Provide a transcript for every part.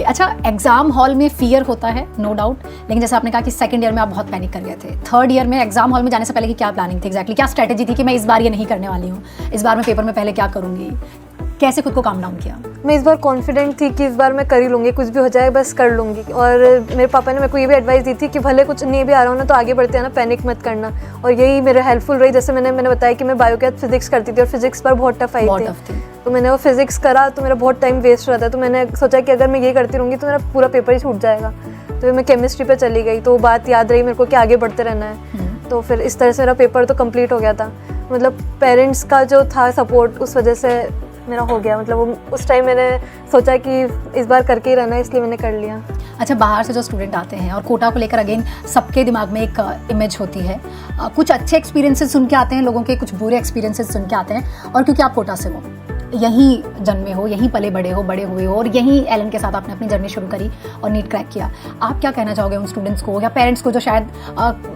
Okay अच्छा, exam hall में fear होता है नो डाउट, लेकिन जैसे आपने कहा कि सेकंड ईयर में आप बहुत पैनिक कर गए थे, थर्ड ईयर में एग्जाम हॉल में जाने से पहले की क्या प्लानिंग थी एग्जैक्टली, क्या स्ट्रेटेजी थी कि मैं इस बार ये नहीं करने वाली हूँ, इस बार मैं पेपर में पहले क्या करूँगी, कैसे खुद को काम डाउन किया? मैं इस बार कॉन्फिडेंट थी कि इस बार मैं कर ही लूँगी, कुछ भी हो जाए बस कर लूँगी। और मेरे पापा ने मेरे को ये भी एडवाइस दी थी कि भले कुछ नहीं भी आ रहा हो ना तो आगे बढ़ते हैं ना, पैनिक मत करना। और यही मेरे हेल्पफुल रही। जैसे मैंने बताया कि मैं बायो के बाद फिजिक्स करती थी और फिजिक्स पर बहुत टफ आई थी, तो मैंने वो फिजिक्स करा तो मेरा बहुत टाइम वेस्ट हुआ था। तो मैंने सोचा कि अगर मैं ये करती रहूँगी तो मेरा पूरा पेपर ही छूट जाएगा, तो मैं केमिस्ट्री पर चली गई। तो वो बात याद रही मेरे को कि आगे बढ़ते रहना है। तो फिर इस तरह से मेरा पेपर तो कंप्लीट हो गया था। मतलब पेरेंट्स का जो था सपोर्ट, उस वजह से मेरा हो गया। मतलब उस टाइम मैंने सोचा कि इस बार करके ही रहना है, इसलिए मैंने कर लिया। अच्छा, बाहर से जो स्टूडेंट आते हैं और कोटा को लेकर अगेन सबके दिमाग में एक इमेज होती है, कुछ अच्छे एक्सपीरियंसेस सुन के आते हैं लोगों के, कुछ बुरे एक्सपीरियंसेस सुन के आते हैं। और क्योंकि आप कोटा से हो, यहीं जन्मे हो, यहीं पले बड़े हुए हो और यहीं एलन के साथ आपने अपनी जर्नी शुरू करी और नीट क्रैक किया, आप क्या कहना चाहोगे उन स्टूडेंट्स को या पेरेंट्स को जो शायद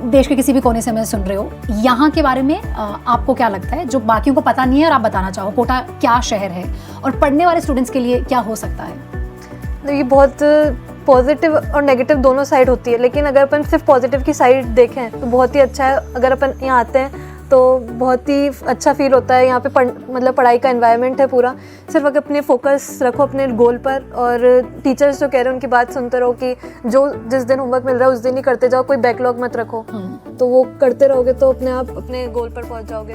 देश के किसी भी कोने से हमें सुन रहे हो, यहाँ के बारे में आपको क्या लगता है जो बाकियों को पता नहीं है और आप बताना चाहो? कोटा क्या शहर है और पढ़ने वाले स्टूडेंट्स के लिए क्या हो सकता है? तो ये बहुत पॉजिटिव और नेगेटिव दोनों साइड होती है, लेकिन अगर अपन सिर्फ पॉजिटिव की साइड देखें तो बहुत ही अच्छा है। अगर अपन यहाँ आते हैं तो बहुत ही अच्छा फील होता है। यहाँ पे मतलब पढ़ाई का एनवायरनमेंट है पूरा। सिर्फ अगर अपने फोकस रखो अपने गोल पर, और टीचर्स जो कह रहे हैं उनकी बात सुनते रहो कि जो जिस दिन होमवर्क मिल रहा है उस दिन ही करते जाओ, कोई बैकलॉग मत रखो। तो वो करते रहोगे तो अपने आप अपने गोल पर पहुँच जाओगे।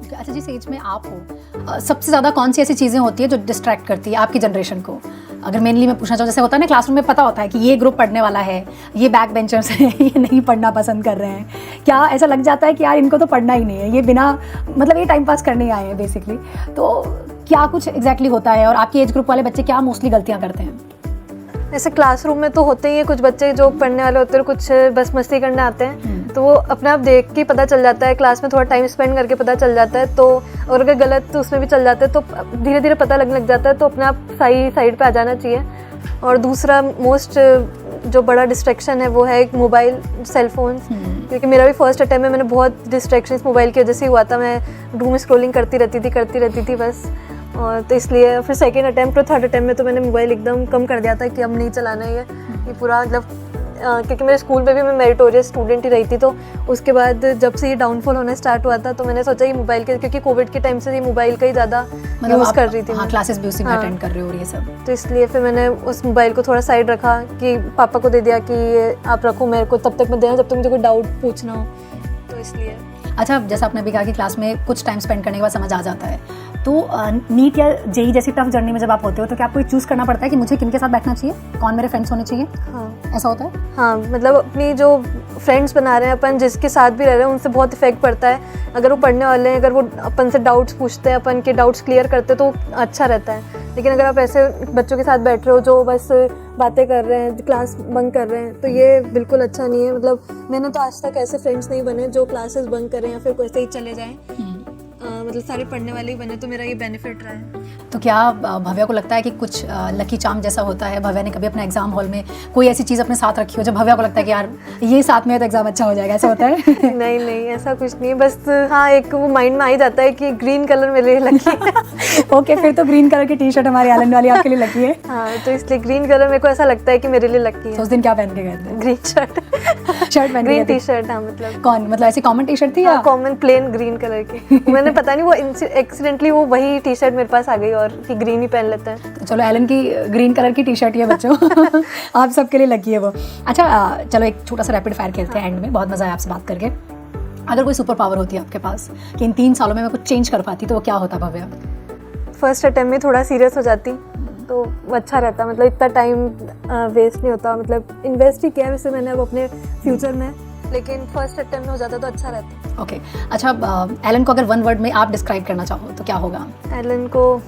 अच्छा, जिस एज में आप हो, सबसे ज़्यादा कौन सी ऐसी चीज़ें होती है जो डिस्ट्रैक्ट करती है आपकी जनरेशन को? अगर मेनली मैं पूछना चाहूँ, जैसे होता है ना क्लासरूम में पता होता है कि ये ग्रुप पढ़ने वाला है, ये बैक बेंचर्स हैं, ये नहीं पढ़ना पसंद कर रहे हैं, क्या ऐसा लग जाता है कि यार इनको तो पढ़ना ही नहीं है, ये बिना मतलब ये टाइम पास करने आए हैं बेसिकली, तो क्या कुछ एग्जैक्टली होता है और आपके एज ग्रुप वाले बच्चे क्या मोस्टली गलतियाँ करते हैं? ऐसे क्लासरूम में तो होते ही हैं कुछ बच्चे जो पढ़ने वाले होते हैं, कुछ बस मस्ती करने आते हैं, तो वो अपने आप देख के पता चल जाता है, क्लास में थोड़ा टाइम स्पेंड करके पता चल जाता है। तो और अगर गलत तो उसमें भी चल जाता है तो धीरे धीरे पता लगने लग जाता है, तो अपने आप सही साइड पे आ जाना चाहिए। और दूसरा मोस्ट जो बड़ा डिस्ट्रैक्शन है वो है मोबाइल, सेल फोन, क्योंकि मेरा भी फर्स्ट अटैम्प्ट में मैंने बहुत डिस्ट्रैक्शंस मोबाइल की वजह से हुआ था। मैं रूम स्क्रॉलिंग करती रहती थी बस। और तो इसलिए फिर सेकेंड अटैम्प्ट और थर्ड अटैम्प्ट में तो मैंने मोबाइल एकदम कम कर दिया था कि अब नहीं चलाना है ये पूरा। मतलब क्योंकि मेरे स्कूल में भी मैं मेरिटोरियस स्टूडेंट ही रही थी, तो उसके बाद जब से ये डाउनफॉल होना स्टार्ट हुआ था तो मैंने सोचा ये मोबाइल के, क्योंकि कोविड के टाइम से ये मोबाइल का ही ज़्यादा यूज़ कर रही थी। हाँ, क्लासेस भी उसी में अटेंड कर रहे हो और ये सब, तो इसलिए फिर मैंने उस मोबाइल को थोड़ा साइड रखा कि पापा को दे दिया कि ये आप रखो, मेरे को तब तक मत देना जब तक मुझे कोई डाउट पूछना हो, तो इसलिए। अच्छा, जैसा आपने भी कहा कि क्लास में कुछ टाइम स्पेंड करने के बाद समझ आ जाता है, तो नीट या जेई जैसी टफ जर्नी में जब आप होते हो तो क्या आपको चूज़ करना पड़ता है कि मुझे किन के साथ बैठना चाहिए, कौन मेरे फ्रेंड्स होने चाहिए? हाँ, ऐसा होता है। हाँ, मतलब अपनी जो फ्रेंड्स बना रहे हैं अपन, जिसके साथ भी रह रहे हैं, उनसे बहुत इफेक्ट पड़ता है। अगर वो पढ़ने वाले हैं, अगर वो अपन से डाउट्स पूछते हैं, अपन के डाउट्स क्लियर करते हैं तो अच्छा रहता है। लेकिन अगर आप ऐसे बच्चों के साथ बैठ रहे हो जो बस बातें कर रहे हैं, क्लास बंक कर रहे हैं, तो ये बिल्कुल अच्छा नहीं है। मतलब मैंने तो आज तक ऐसे फ्रेंड्स नहीं बने जो क्लासेस बंक करें या फिर ऐसे ही चले जाएं। मतलब सारे पढ़ने वाले ही बने, तो मेरा ये बेनिफिट रहा है। तो क्या भव्या को लगता है कि कुछ लकी चार्म जैसा होता है? भव्या ने कभी अपने एग्जाम हॉल में कोई ऐसी चीज़ अपने साथ रखी हो जब भव्या को लगता है कि यार ये साथ में है तो एग्जाम अच्छा हो जाएगा, ऐसा होता है? नहीं, ऐसा कुछ नहीं है। बस हाँ, एक वो माइंड में आ ही जाता है कि ग्रीन कलर मेरे लिए लकी है। ओके, फिर तो ग्रीन कलर की टी शर्ट हमारी एलन वाली आपके लिए लकी है। हाँ, तो इसलिए ग्रीन कलर मेरे को ऐसा लगता है कि मेरे लिए लकी है। तो उस दिन क्या पहन के गए थे? ग्रीन शर्ट पहन, ग्रीन टी शर्ट। हाँ, मतलब कौन, मतलब ऐसी कॉमन टी शर्ट थी या कॉमन प्लेन ग्रीन कलर की? मैंने पता नहीं, वो एक्सीडेंटली वो वही टी शर्ट मेरे पास आ गई और कि ग्रीन ही पहन लेते हैं। तो चलो, एलन की ग्रीन कलर की टी शर्ट ही है बच्चों। आप सबके लिए लकी है वो। अच्छा, चलो एक छोटा सा रैपिड फायर खेलते हैं एंड में। बहुत मजा आया आपसे बात करके। अगर कोई सुपर पावर होती है आपके पास कि इन 3 सालों में मैं कुछ चेंज कर पाती, तो वो क्या होता भव्या? फर्स्ट अटेम्प्ट में थोड़ा सीरियस हो जाती तो अच्छा रहता। मतलब इतना टाइम वेस्ट नहीं होता। मतलब इन्वेस्ट ही किया वैसे मैंने अब अपने फ्यूचर में, लेकिन फर्स्ट अटेम्प्ट में हो जाता तो अच्छा रहता। ओके, अच्छा, एलन को अगर 1 वर्ड में आप डिस्क्राइब करना चाहो तो क्या होगा? एलन को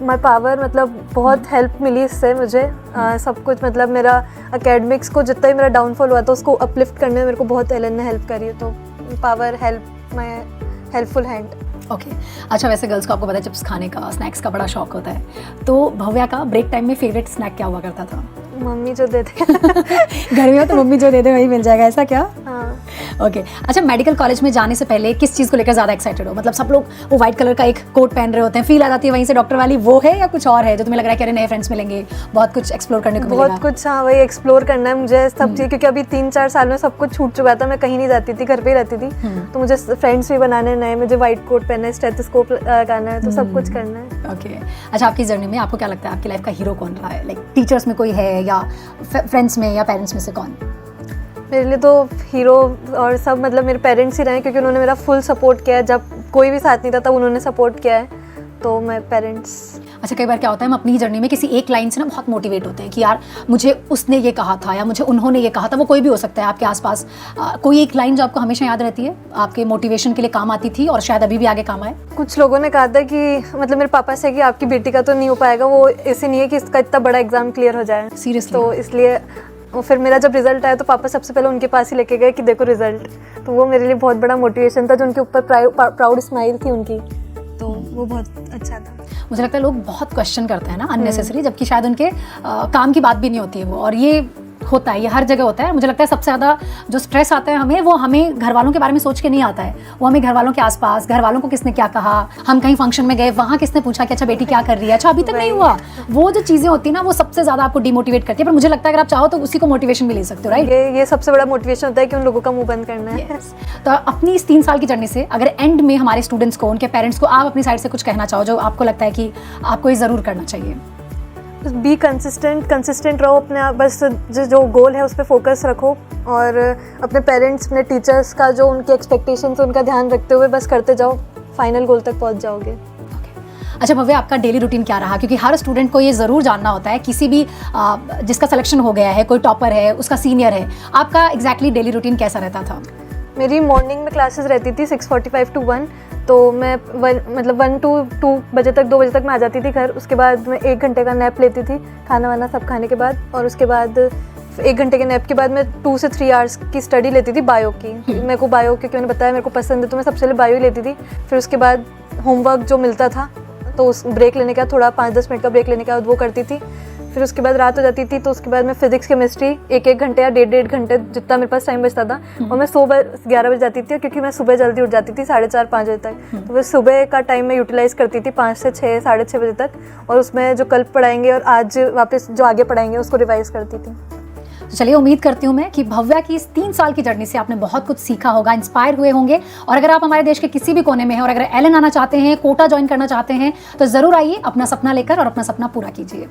माय पावर, मतलब बहुत हेल्प मिली इससे मुझे। सब कुछ, मतलब मेरा एकेडमिक्स को जितना भी मेरा डाउनफॉल हुआ था उसको अपलिफ्ट करने में मेरे को बहुत एलन ने हेल्प करी है। तो power, help, my helpful hand. Okay, अच्छा, वैसे गर्ल्स को आपको पता है चिप्स खाने का, स्नैक्स का बड़ा शौक होता है, तो भव्या का ब्रेक टाइम में फेवरेट स्नैक क्या हुआ करता था? मम्मी जो दे दे। घर में हो तो मम्मी जो दे दे वही मिल जाएगा, ऐसा क्या? हाँ। ओके अच्छा, मेडिकल कॉलेज में जाने से पहले किस चीज़ को लेकर ज़्यादा एक्साइटेड हो? मतलब सब लोग वो व्हाइट कलर का एक कोट पहन रहे होते हैं, फील आ जाती है वहीं से डॉक्टर वाली, वो है या कुछ और है जो तुम्हें लग रहा है कि अरे नए फ्रेंड्स मिलेंगे, बहुत कुछ एक्सप्लोर करने को मिलेगा? बहुत कुछ, हाँ, वही एक्सप्लोर करना है मुझे सब चीज़, क्योंकि अभी 3-4 साल में सब कुछ छूट चुका था। मैं कहीं नहीं जाती थी, घर पे ही रहती थी, तो मुझे फ्रेंड्स भी बनाने नए, मुझे व्हाइट कोट पहनना है, स्टेथोस्कोप लगाना है, तो सब कुछ करना है। ओके अच्छा, आपकी जर्नी में आपको क्या लगता है आपकी लाइफ का हीरो कौन रहा है? लाइक टीचर्स में कोई है या फ्रेंड्स में या पेरेंट्स में से कौन? मेरे लिए तो हीरो और सब मतलब मेरे पेरेंट्स ही रहे, क्योंकि उन्होंने मेरा फुल सपोर्ट किया है। जब कोई भी साथ नहीं था तब उन्होंने सपोर्ट किया है, तो मैं पेरेंट्स। अच्छा, कई बार क्या होता है हम अपनी जर्नी में किसी एक लाइन से ना बहुत मोटिवेट होते हैं कि यार मुझे उसने ये कहा था या मुझे उन्होंने ये कहा था, वो कोई भी हो सकता है आपके आसपास। कोई एक लाइन जो आपको हमेशा याद रहती है, आपके मोटिवेशन के लिए काम आती थी और शायद अभी भी आगे काम आए? कुछ लोगों ने कहा था कि मतलब मेरे पापा से कि आपकी बेटी का तो नहीं हो पाएगा, वो ऐसे नहीं है कि इसका इतना बड़ा एग्जाम क्लियर हो जाए। सीरियसली? तो इसलिए फिर मेरा जब रिजल्ट आया तो पापा सबसे पहले उनके पास ही लेके गए कि देखो रिजल्ट, तो वो मेरे लिए बहुत बड़ा मोटिवेशन था। जो उनके ऊपर प्राउड स्माइल थी उनकी, तो वो बहुत अच्छा था। मुझे लगता है लोग बहुत क्वेश्चन करते हैं ना अननेसेसरी, जबकि शायद उनके काम की बात भी नहीं होती है वो, और ये होता है, ये हर जगह होता है। मुझे लगता है सबसे ज़्यादा जो स्ट्रेस आता है हमें, वो हमें घर वालों के बारे में सोच के नहीं आता है, वो हमें घर वालों के आसपास, घर वालों को किसने क्या कहा, हम कहीं फंक्शन में गए वहाँ किसने पूछा कि अच्छा बेटी क्या कर रही है, अच्छा अभी तक नहीं हुआ। वो जो चीज़ें होती है ना, वो सबसे ज़्यादा आपको डिमोटिवेट करती है। पर मुझे लगता है अगर आप चाहो तो उसी को मोटिवेशन भी ले सकते हो, राइट? ये सबसे बड़ा मोटिवेशन होता है कि उन लोगों का मुंह बंद करना है। Yes. तो अपनी इस 3 साल की जर्नी से अगर एंड में हमारे स्टूडेंट्स को, उनके पेरेंट्स को आप अपनी साइड से कुछ कहना चाहो जो आपको लगता है कि आपको ये ज़रूर करना चाहिए? बस बी कंसिस्टेंट रहो अपने आप, बस जो गोल है उस पर फोकस रखो, और अपने पेरेंट्स, अपने टीचर्स का जो उनके एक्सपेक्टेशंस है उनका ध्यान रखते हुए बस करते जाओ, फाइनल गोल तक पहुंच जाओगे। अच्छा भव्य, आपका डेली रूटीन क्या रहा? क्योंकि हर स्टूडेंट को ये ज़रूर जानना होता है, किसी भी जिसका सिलेक्शन हो गया है, कोई टॉपर है, उसका सीनियर है, आपका एग्जैक्टली डेली रूटीन कैसा रहता था? मेरी मॉर्निंग में क्लासेस रहती थी 6:45 to 1, तो मैं 1 to 2 बजे तक, 2 बजे तक मैं आ जाती थी घर। उसके बाद मैं 1 घंटे का नैप लेती थी, खाना वाना सब खाने के बाद, और उसके बाद 1 घंटे के नैप के बाद मैं 2 से 3 आवर्स की स्टडी लेती थी बायो की। मेरे को बायो, क्योंकि मैंने बताया मेरे को पसंद है, तो मैं सबसे पहले बायो ही लेती थी। फिर उसके बाद होमवर्क जो मिलता था, तो उस ब्रेक लेने का, थोड़ा 5-10 मिनट का ब्रेक लेने के बाद वो करती थी। फिर उसके बाद रात हो जाती थी, तो उसके बाद मैं फिजिक्स केमिस्ट्री 1-1 घंटे या 1.5 घंटे जितना मेरे पास टाइम बचता था, और मैं सुबह 11 बजे जाती थी, क्योंकि मैं सुबह जल्दी उठ जाती थी 4:30-5 बजे तक। तो मैं सुबह का टाइम मैं यूटिलाइज़ करती थी 5 से 6, 6:30 बजे तक, और उसमें जो कल पढ़ाएंगे और आज वापस जो आगे पढ़ाएंगे उसको रिवाइज करती थी। तो चलिए, उम्मीद करती हूँ मैं कि भव्या की इस 3 साल की जर्नी से आपने बहुत कुछ सीखा होगा, इंस्पायर हुए होंगे। और अगर आप हमारे देश के किसी भी कोने में हैं और अगर एलन आना चाहते हैं, कोटा ज्वाइन करना चाहते हैं, तो ज़रूर आइए, अपना सपना लेकर और अपना सपना पूरा कीजिए।